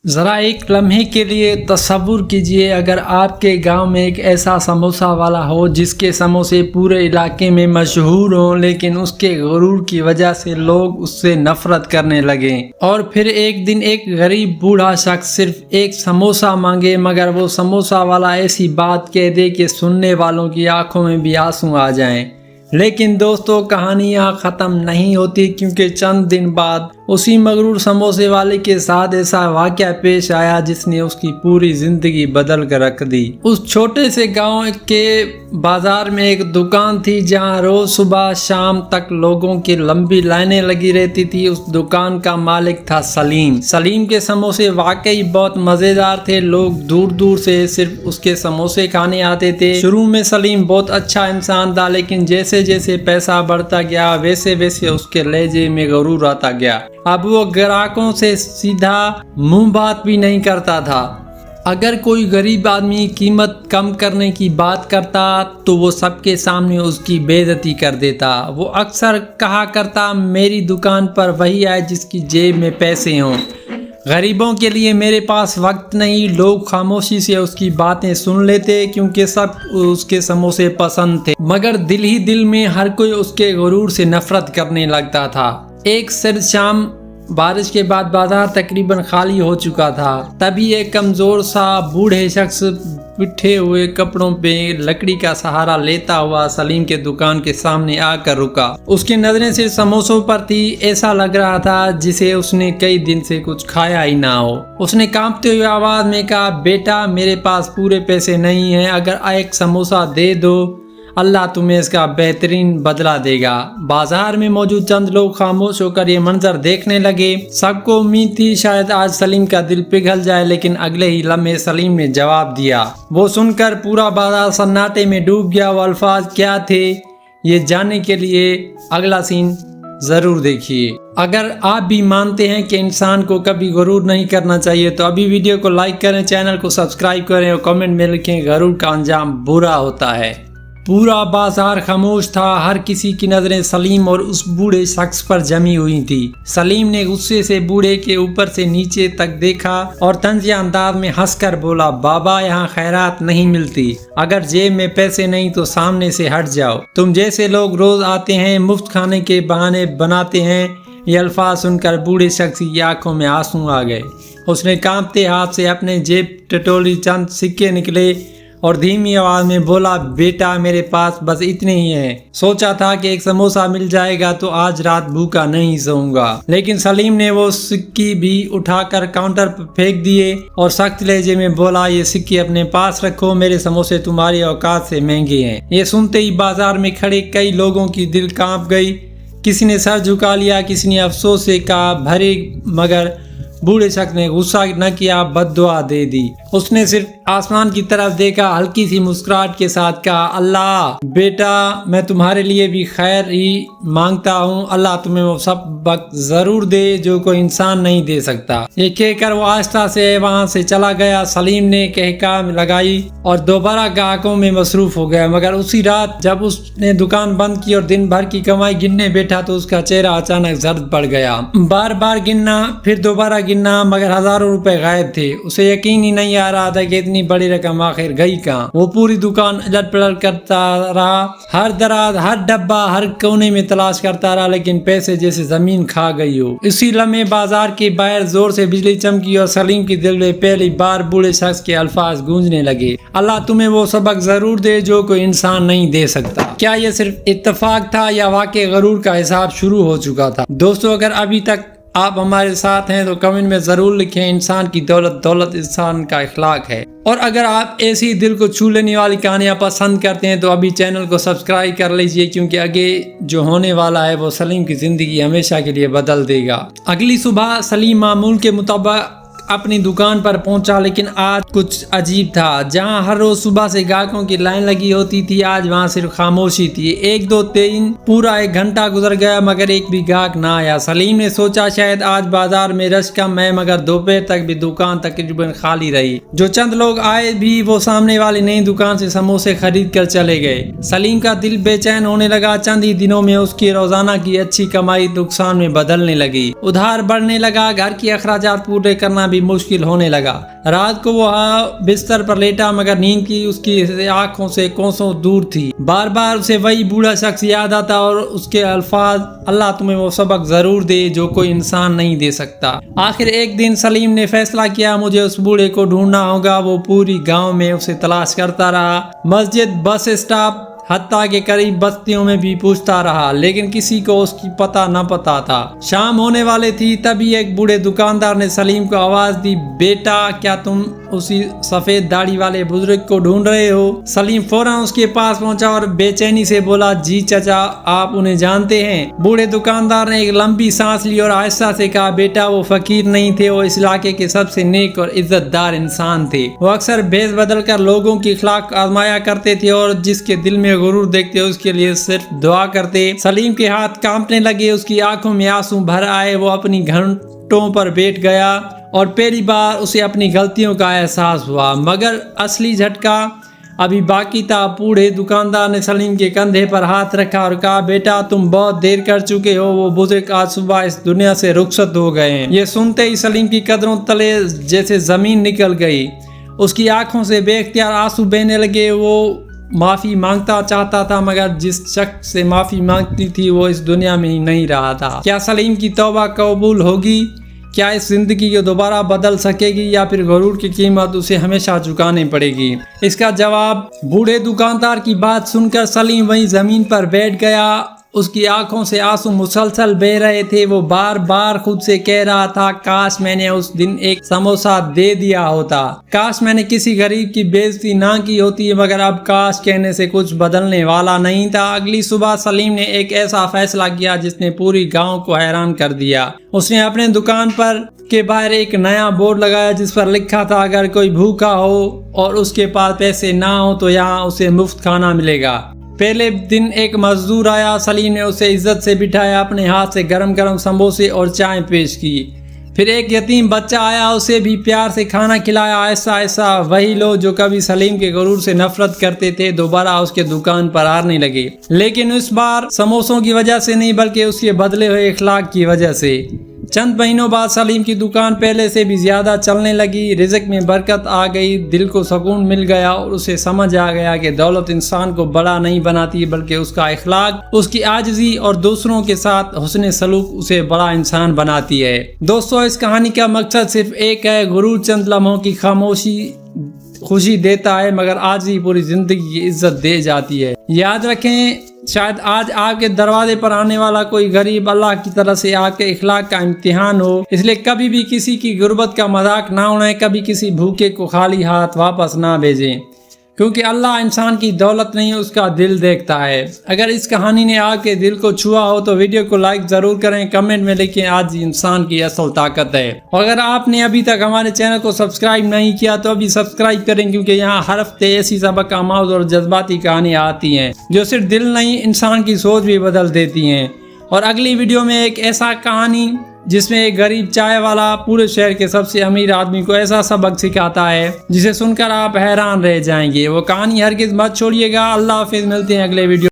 ذرا ایک لمحے کے لیے تصور کیجئے اگر آپ کے گاؤں میں ایک ایسا سموسہ والا ہو جس کے سموسے پورے علاقے میں مشہور ہوں، لیکن اس کے غرور کی وجہ سے لوگ اس سے نفرت کرنے لگیں، اور پھر ایک دن ایک غریب بوڑھا شخص صرف ایک سموسہ مانگے مگر وہ سموسہ والا ایسی بات کہہ دے کہ سننے والوں کی آنکھوں میں بھی آنسو آ جائیں۔ لیکن دوستو، کہانیاں ختم نہیں ہوتی، کیونکہ چند دن بعد اسی مغرور سموسے والے کے ساتھ ایسا واقعہ پیش آیا جس نے اس کی پوری زندگی بدل کر رکھ دی۔ اس چھوٹے سے گاؤں کے بازار میں ایک دکان تھی جہاں روز صبح شام تک لوگوں کی لمبی لائنیں لگی رہتی تھی۔ اس دکان کا مالک تھا سلیم۔ سلیم کے سموسے واقعی بہت مزیدار تھے، لوگ دور دور سے صرف اس کے سموسے کھانے آتے تھے۔ شروع میں سلیم بہت اچھا انسان تھا، لیکن جیسے جیسے پیسہ بڑھتا گیا ویسے ویسے اس کے لہجے میں غرور آتا گیا۔ اب وہ گراہکوں سے سیدھا منہ بات بھی نہیں کرتا تھا۔ اگر کوئی غریب آدمی قیمت کم کرنے کی بات کرتا تو وہ سب کے سامنے اس کی بے عزتی کر دیتا۔ وہ اکثر کہا کرتا، میری دکان پر وہی آئے جس کی جیب میں پیسے ہوں، غریبوں کے لیے میرے پاس وقت نہیں۔ لوگ خاموشی سے اس کی باتیں سن لیتے کیونکہ سب اس کے سموسے پسند تھے، مگر دل ہی دل میں ہر کوئی اس کے غرور سے نفرت کرنے لگتا تھا۔ ایک سرد شام، بارش کے بعد بازار تقریباً خالی ہو چکا تھا، تبھی ایک کمزور سا بوڑھے شخص پٹھے ہوئے کپڑوں پہ لکڑی کا سہارا لیتا ہوا سلیم کے دکان کے سامنے آ کر رکا۔ اس کی نظریں صرف سموسوں پر تھی، ایسا لگ رہا تھا جسے اس نے کئی دن سے کچھ کھایا ہی نہ ہو۔ اس نے کانپتے ہوئے آواز میں کہا، بیٹا میرے پاس پورے پیسے نہیں ہیں، اگر ایک سموسہ دے دو اللہ تمہیں اس کا بہترین بدلہ دے گا۔ بازار میں موجود چند لوگ خاموش ہو کر یہ منظر دیکھنے لگے۔ سب کو امید تھی شاید آج سلیم کا دل پگھل جائے، لیکن اگلے ہی لمحے سلیم نے جواب دیا۔ وہ سن کر پورا بازار سناٹے میں ڈوب گیا۔ وہ الفاظ کیا تھے یہ جاننے کے لیے اگلا سین ضرور دیکھیے۔ اگر آپ بھی مانتے ہیں کہ انسان کو کبھی غرور نہیں کرنا چاہیے تو ابھی ویڈیو کو لائک کریں، چینل کو سبسکرائب کریں اور کمنٹ میں لکھیں غرور کا انجام برا ہوتا ہے۔ پورا بازار خاموش تھا، ہر کسی کی نظریں سلیم اور اس بوڑھے شخص پر جمی ہوئی تھی۔ سلیم نے غصے سے بوڑھے کے اوپر سے نیچے تک دیکھا اور طنزیہ انداز میں ہنس کر بولا، بابا یہاں خیرات نہیں ملتی، اگر جیب میں پیسے نہیں تو سامنے سے ہٹ جاؤ، تم جیسے لوگ روز آتے ہیں مفت کھانے کے بہانے بناتے ہیں۔ یہ الفاظ سن کر بوڑھے شخص کی آنکھوں میں آنسو آ گئے۔ اس نے کانپتے ہاتھ سے اپنے جیب ٹٹولی چند سکے نکلے اور دھیمی آواز میں بولا، بیٹا میرے پاس بس اتنے ہی ہیں، سوچا تھا کہ ایک سموسہ مل جائے گا تو آج رات بھوکا نہیں سوؤں گا۔ لیکن سلیم نے وہ سکے بھی اٹھا کر کاؤنٹر پر پھینک دیے اور سخت لہجے میں بولا، یہ سکے اپنے پاس رکھو، میرے سموسے تمہاری اوقات سے مہنگے ہیں۔ یہ سنتے ہی بازار میں کھڑے کئی لوگوں کی دل کانپ گئی، کسی نے سر جھکا لیا، کسی نے افسوس سے کہا بھرے، مگر بوڑھے شخص نے غصہ نہ کیا، بد دعا دے دی۔ اس نے صرف آسمان کی طرف دیکھا، ہلکی سی مسکراہٹ کے ساتھ کہا، اللہ بیٹا میں تمہارے لیے بھی خیر ہی مانگتا ہوں، اللہ تمہیں وہ سبق ضرور دے جو کوئی انسان نہیں دے سکتا۔ یہ کہہ کر وہ آہستہ سے وہاں سے چلا گیا۔ سلیم نے کہکام لگائی اور دوبارہ گاہکوں میں مصروف ہو گیا، مگر اسی رات جب اس نے دکان بند کی اور دن بھر کی کمائی گننے بیٹھا تو اس کا چہرہ اچانک زرد پڑ گیا۔ بار بار گننا، پھر دوبارہ گننا، مگر ہزاروں روپے غائب تھے۔ اسے یقین ہی نہیں آ رہا تھا کہ اتنی بڑی رقم آخر گئی کہاں۔ وہ پوری دکان الٹ پلٹ کرتا رہا، ہر دراز، ہر ڈبہ، ہر کونے میں تلاش کرتا رہا، لیکن پیسے جیسے زمین کھا گئی ہو۔ اسی لمحے بازار کے باہر زور سے بجلی چمکی اور سلیم کی دل میں پہلی بار بوڑھے شخص کے الفاظ گونجنے لگے، اللہ تمہیں وہ سبق ضرور دے جو کوئی انسان نہیں دے سکتا۔ کیا یہ صرف اتفاق تھا یا واقعی غرور کا حساب شروع ہو چکا تھا؟ دوستو، اگر ابھی تک آپ ہمارے ساتھ ہیں تو کمنٹ میں ضرور لکھیں، انسان کی دولت دولت انسان کا اخلاق ہے۔ اور اگر آپ ایسی دل کو چھو لینے والی کہانیاں پسند کرتے ہیں تو ابھی چینل کو سبسکرائب کر لیجئے، کیونکہ آگے جو ہونے والا ہے وہ سلیم کی زندگی ہمیشہ کے لیے بدل دے گا۔ اگلی صبح سلیم معمول کے مطابق اپنی دکان پر پہنچا، لیکن آج کچھ عجیب تھا۔ جہاں ہر روز صبح سے گاہکوں کی لائن لگی ہوتی تھی، آج وہاں صرف خاموشی تھی۔ ایک دو تین پورا ایک گھنٹہ گزر گیا مگر ایک بھی گاہک نہ آیا۔ سلیم نے سوچا شاید آج بازار میں رش کم ہے، مگر دوپہر تک بھی دکان تقریباً خالی رہی۔ جو چند لوگ آئے بھی وہ سامنے والی نئی دکان سے سموسے خرید کر چلے گئے۔ سلیم کا دل بے چین ہونے لگا، چند ہی دنوں میں اس کی روزانہ کی اچھی کمائی نقصان میں بدلنے لگی، ادھار بڑھنے لگا، گھر کی اخراجات پورے کرنا بھی مشکل ہونے لگا۔ رات کو وہ بستر پر لیٹا مگر نیند کی اس کی آنکھوں سے کوسوں دور تھی۔ بار بار اسے وہی بوڑھا شخص یاد آتا اور اس کے الفاظ، اللہ تمہیں وہ سبق ضرور دے جو کوئی انسان نہیں دے سکتا۔ آخر ایک دن سلیم نے فیصلہ کیا مجھے اس بوڑھے کو ڈھونڈنا ہوگا۔ وہ پوری گاؤں میں اسے تلاش کرتا رہا، مسجد، بس اسٹاپ، حتیٰ کہ قریب بستیوں میں بھی پوچھتا رہا، لیکن کسی کو اس کی پتہ نہ پتا تھا۔ شام ہونے والے تھی، تبھی ایک بوڑھے دکاندار نے سلیم کو آواز دی، بیٹا کیا تم اسی سفید داڑھی والے بزرگ کو ڈھونڈ رہے ہو؟ سلیم فوراً اس کے پاس پہنچا اور بے چینی سے بولا، جی چچا، آپ انہیں جانتے ہیں؟ بوڑھے دکاندار نے ایک لمبی سانس لی اور آہستہ سے کہا، بیٹا وہ فقیر نہیں تھے، وہ اس علاقے کے سب سے نیک اور عزت دار انسان تھے۔ وہ اکثر بھیس بدل کر لوگوں کی اخلاق آزمایا کرتے تھے اور جس کے دل میں غرور دیکھتے اس کے لیے صرف دعا کرتے۔ سلیم کے ہاتھ کانپنے لگے، اس کی آنکھوں میں آنسو بھر آئے، وہ اپنی گھنٹوں پر بیٹھ گیا اور پہلی بار اسے اپنی غلطیوں کا احساس ہوا، مگر اصلی جھٹکا ابھی باقی تھا۔ بوڑھے دکاندار نے سلیم کے کندھے پر ہاتھ رکھا اور کہا، بیٹا تم بہت دیر کر چکے ہو، وہ بزرگ آج صبح اس دنیا سے رخصت ہو گئے ہیں۔ یہ سنتے ہی سلیم کی قدروں تلے جیسے زمین نکل گئی، اس کی آنکھوں سے بے اختیار آنسو بہنے لگے۔ وہ معافی مانگتا چاہتا تھا مگر جس شخص سے معافی مانگتی تھی وہ اس دنیا میں ہی نہیں رہا تھا۔ کیا سلیم کی توبہ قبول ہوگی؟ کیا اس زندگی کو دوبارہ بدل سکے گی یا پھر غرور کی قیمت اسے ہمیشہ چکانی پڑے گی؟ اس کا جواب، بوڑھے دکاندار کی بات سن کر سلیم وہیں زمین پر بیٹھ گیا۔ اس کی آنکھوں سے آنسو مسلسل بہہ رہے تھے۔ وہ بار بار خود سے کہہ رہا تھا، کاش میں نے اس دن ایک سموسہ دے دیا ہوتا، کاش میں نے کسی غریب کی بے عزتی نہ کی ہوتی، مگر اب کاش کہنے سے کچھ بدلنے والا نہیں تھا۔ اگلی صبح سلیم نے ایک ایسا فیصلہ کیا جس نے پوری گاؤں کو حیران کر دیا۔ اس نے اپنے دکان پر کے باہر ایک نیا بورڈ لگایا جس پر لکھا تھا، اگر کوئی بھوکا ہو اور اس کے پاس پیسے نہ ہو تو یہاں اسے مفت کھانا ملے گا۔ پہلے دن ایک مزدور آیا، سلیم نے اسے عزت سے بٹھایا، اپنے ہاتھ سے گرم گرم سموسے اور چائے پیش کی۔ پھر ایک یتیم بچہ آیا، اسے بھی پیار سے کھانا کھلایا۔ ایسا وہی لوگ جو کبھی سلیم کے غرور سے نفرت کرتے تھے دوبارہ اس کے دکان پر آنے لگے، لیکن اس بار سموسوں کی وجہ سے نہیں بلکہ اس کے بدلے ہوئے اخلاق کی وجہ سے۔ چند مہینوں بعد سلیم کی دکان پہلے سے بھی زیادہ چلنے لگی، رزق میں برکت آ گئی، دل کو سکون مل گیا اور اسے سمجھ آ گیا کہ دولت انسان کو بڑا نہیں بناتی بلکہ اس کا اخلاق، اس کی عاجزی اور دوسروں کے ساتھ حسن سلوک اسے بڑا انسان بناتی ہے۔ دوستو، اس کہانی کا مقصد صرف ایک ہے، غرور چند لمحوں کی خوشی دیتا ہے مگر عاجزی پوری زندگی کی عزت دے جاتی ہے۔ یاد رکھیں، شاید آج آپ کے دروازے پر آنے والا کوئی غریب اللہ کی طرف سے آپ کے اخلاق کا امتحان ہو، اس لیے کبھی بھی کسی کی غربت کا مذاق نہ اڑائیں، کبھی کسی بھوکے کو خالی ہاتھ واپس نہ بھیجیں، کیونکہ اللہ انسان کی دولت نہیں اس کا دل دیکھتا ہے۔ اگر اس کہانی نے آپ کے دل کو چھوا ہو تو ویڈیو کو لائک ضرور کریں، کمنٹ میں لکھیں آج انسان کی اصل طاقت ہے۔ اور اگر آپ نے ابھی تک ہمارے چینل کو سبسکرائب نہیں کیا تو ابھی سبسکرائب کریں، کیونکہ یہاں ہر ہفتے ایسی سبق آموز اور جذباتی کہانیاں آتی ہیں جو صرف دل نہیں انسان کی سوچ بھی بدل دیتی ہیں۔ اور اگلی ویڈیو میں ایک ایسا کہانی جس میں ایک غریب چائے والا پورے شہر کے سب سے امیر آدمی کو ایسا سبق سکھاتا ہے جسے سن کر آپ حیران رہ جائیں گے۔ وہ کہانی ہرگز مت چھوڑیے گا۔ اللہ حافظ، ملتے ہیں اگلے ویڈیو